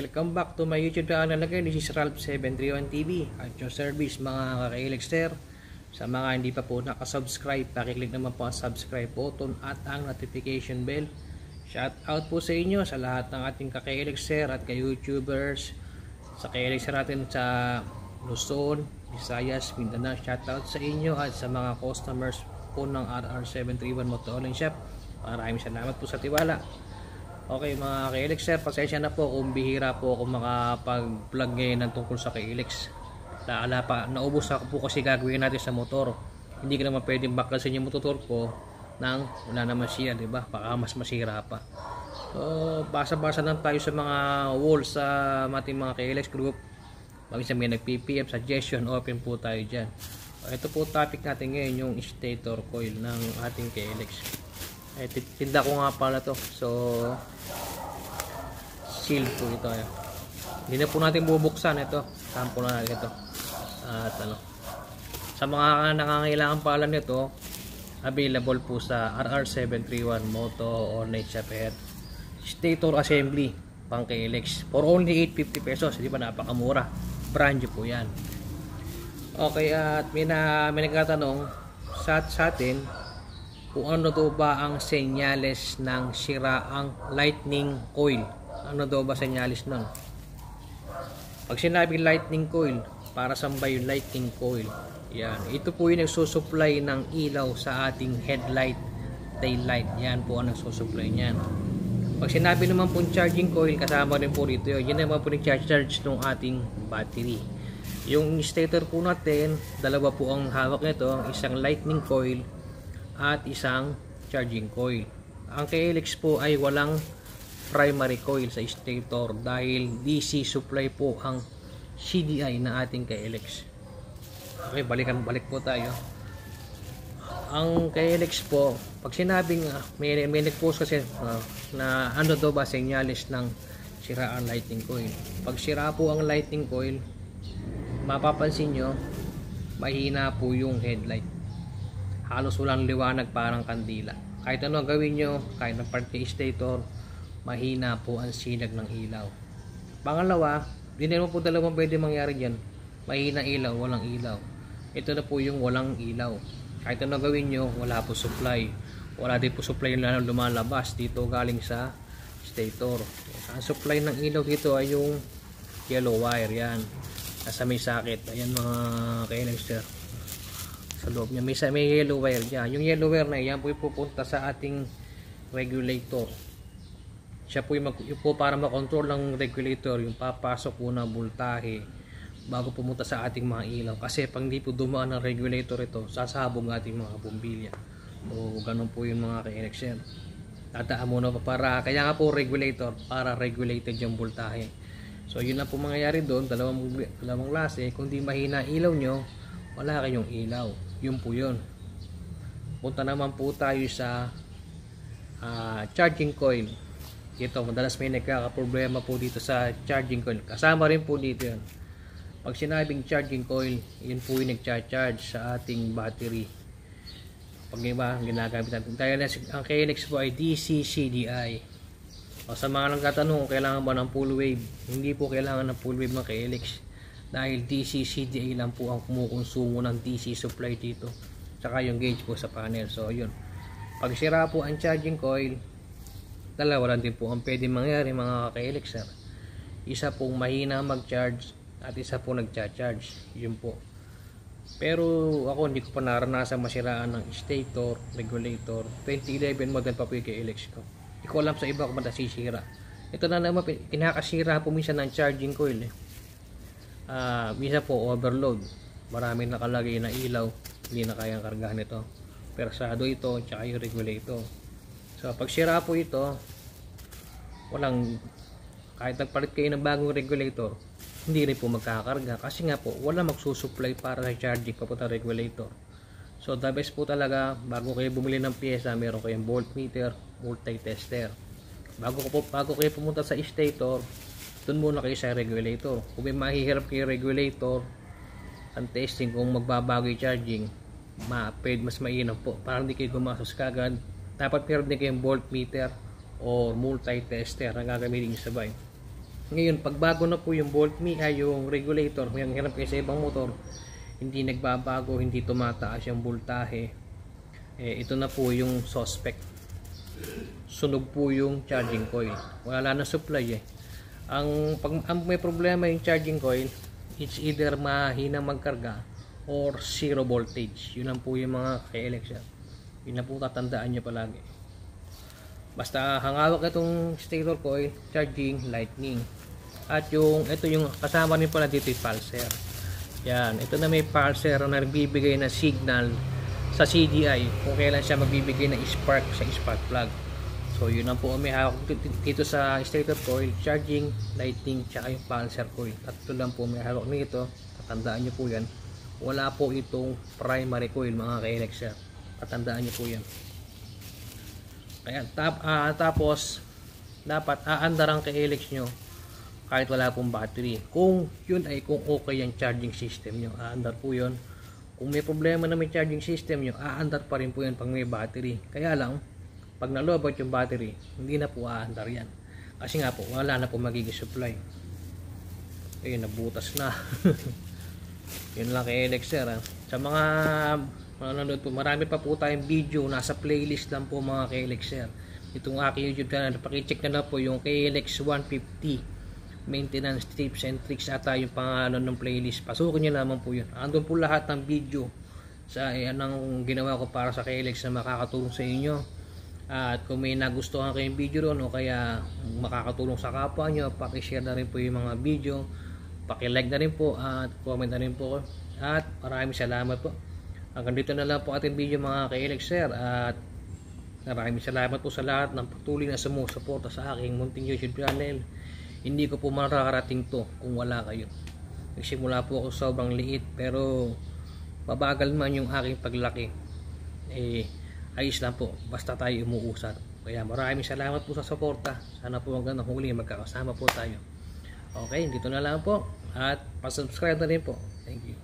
Welcome back to my YouTube channel again. This is Ralph731 TV at your service mga ka-Elixter. Sa mga hindi pa po nakasubscribe, pakiclick naman po ang subscribe button at ang notification bell. Shout out po sa inyo sa lahat ng ating ka-Elixter at ka-YouTubers. Sa ka-Elixter natin sa Luzon, Visayas, Mindanao, shout out sa inyo at sa mga customers po ng RR731 Moto Online Shop. Maraming salamat po sa tiwala. Okay mga ka-Elixter, pasensya na po kung bihira po ako makapag-vlog ngayon ng tungkol sa ka-Elix. Naubos ako po kasi gagawin natin sa motor. Hindi ka naman pwedeng baklasin yung motor ko nang wala naman siya, diba? Baka mas masira pa. So, basa-basa lang tayo sa mga walls sa ating mga ka-Elix group. Pag isa may nag-PPM, suggestion, open po tayo dyan. Ito po topic natin ngayon, yung stator coil ng ating ka-Elix. Tinda ko nga pala to. So seal po ito. Hindi na po natin bubuksan ito. Sample na natin ito. At sa mga nangangailangan pala nito, available po sa RR731 Moto Online Shop. Stator assembly pang ka-Elix for only 850 pesos. Di ba napakamura? Brand new po yan. Okay, at may nagtatanong sa atin kung ano daw ba ang senyales ng siraang lightning coil. Ano daw ba senyales nun? Pag sinabi lightning coil, para saan ba yung lightning coil? Yan. Ito po yung nagsusupply ng ilaw sa ating headlight, tail light. Yan po ang nagsusupply niyan. Pag sinabi naman po charging coil, kasama rin po dito yun. Yan naman po nag-charge ng ating battery. Yung stator po natin, dalawa po ang hawak nito. Isang lightning coil at isang charging coil. Ang ka-Elix po ay walang primary coil sa stator dahil DC supply po ang CDI na ating ka-Elix. Okay, balik po tayo. Ang ka-Elix po, pag sinabing may nag-post kasi na ano daw ba senyales ng sira ang lightning coil. Pag sira po ang lightning coil, mapapansin nyo mahina po yung headlight. Halos walang liwanag, parang kandila. Kahit ano gawin nyo, kahit ng party stator, mahina po ang sinag ng ilaw. Pangalawa, hindi naman po dalawang pwede mangyari dyan. Mahina ilaw, walang ilaw. Ito na po yung walang ilaw. Kahit ano gawin nyo, wala po supply. Wala din po supply na lumalabas dito galing sa stator. Ang supply ng ilaw dito ay yung yellow wire. Yan. Nasa may sakit. Ayan mga ka-Elixter. Sa loob niya may yellow wire dyan. Yung yellow wire na yan po pupunta sa ating regulator. Siya po yung para makontrol ng regulator, yung papasok po na voltahe bago pumunta sa ating mga ilaw. Kasi pag hindi po dumaan ng regulator ito, sasabog ating mga bombilya. O ganun po yung mga ka-Elixter. Tataan muna pa kaya nga po regulator, para regulated yung voltahe. So yun na po mangyayari doon, dalawang klase. Kung di mahina ilaw nyo, wala kayong ilaw. Yun po yun. Punta naman po tayo sa charging coil. Ito, madalas may nagkakaproblema po dito sa charging coil. Kasama rin po dito yun. Pag sinabing charging coil, yun po yung nagcha-charge sa ating battery. Pag iba, ginagamit natin. Dahil ang ka-Elix po ay DC CDI. O, sa mga nagtatanong kung kailangan ba ng full wave, hindi po kailangan ng full wave ng ka-Elix. Dahil DC CDI lang po ang kumukonsumo ng DC supply dito. Tsaka yung gauge po sa panel. So yun. Pag sira po ang charging coil, dalawa lang din po ang pwede mangyari mga ka-Elixter. Isa pong mahina mag-charge at isa po nagcha-charge. Yun po. Pero ako hindi ko pa naranasan masiraan ng stator, regulator. 2011 model pa po yung ka-Elix ko. Hindi ko alam sa iba kung nasisira. Ito na naman, kinakasira po minsan ng charging coil minsan po overload, maraming nakalagay na ilaw, hindi na kayang kargahan ito, persado ito, tsaka yung regulator. So pag sira po ito, kahit nagpalit kayo ng bagong regulator, hindi rin po magkakarga kasi nga po wala magsusupply para sa charging papunta regulator. So the best po talaga, bago kayo bumili ng pyesa, meron kayong voltmeter, multi-tester. Bago kayo pumunta sa stator, doon muna kayo sa regulator. Kung may mahihirap kayo regulator, ang testing kung magbabago yung charging, mas mainam po. Para hindi kayo gumasos kagad, dapat meron din kayong voltmeter o multi-tester na gagamitin sabay. Ngayon, pag bago na po yung voltmeter, yung regulator, yung hirap kayo sa ibang motor, hindi nagbabago, hindi tumataas yung voltahe, ito na po yung suspect. Sunog po yung charging coil. Wala na supply ang may problema yung charging coil, it's either mahina magkarga or zero voltage. Yun lang po yung mga ka-election. Yun na po tatandaan nyo palagi. Basta hangawak itong stator coil, charging, lightning. At ito yung kasama rin pala dito yung pulser. Yan, ito na may pulser na nagbibigay na signal sa CDI kung kailan siya magbibigay ng spark sa spark plug. So yun lang po may hawak dito sa stator coil, charging, lightning, tsaka yung pulser coil. Tatlo lang po may hawak nito. Tatandaan nyo po yan. Wala po itong primary coil mga ka-Elexer. Tatandaan nyo po yan. Kaya tapos dapat aandar ang ka-Elex nyo kahit wala pong battery. Kung yun ay kung okay yung charging system nyo, aandar po yun. Kung may problema na may charging system nyo, aandar pa rin po yan pag may battery. Kaya lang, pag nalobot yung battery, hindi na po aandar yan. Kasi nga po, wala na po magiging supply. Ayun, nabutas na. Yun lang kay Elexer. Sa mga manonood po, marami pa po tayong video. Nasa playlist lang po mga kay Elexer. Itong aking YouTube channel, pakicheck na po yung KLX 150 maintenance tips and tricks ata yung pangalan ng playlist. Pasukin nyo naman po yun. Andun po lahat ng video sa anong ginawa ko para sa KLX na makakatulong sa inyo. At kung may nagustuhan kayong video ron o kaya makakatulong sa kapwa nyo, pakishare na rin po yung mga video, pakilike na rin po at comment na rin po. At maraming salamat po. Hanggang dito na lang po ating video mga KLXer. At maraming salamat po sa lahat ng patuloy na sumusuporta sa aking munting YouTube channel. Hindi ko po mararating to kung wala kayo. Nagsimula po ako sobrang liit, pero mabagal man yung aking paglaki, ayos lang po, basta tayo umuusad. Kaya maraming salamat po sa suporta. Sana po hanggang huli magkakasama po tayo. Okay, dito na lang po at pa-subscribe na rin po. Thank you.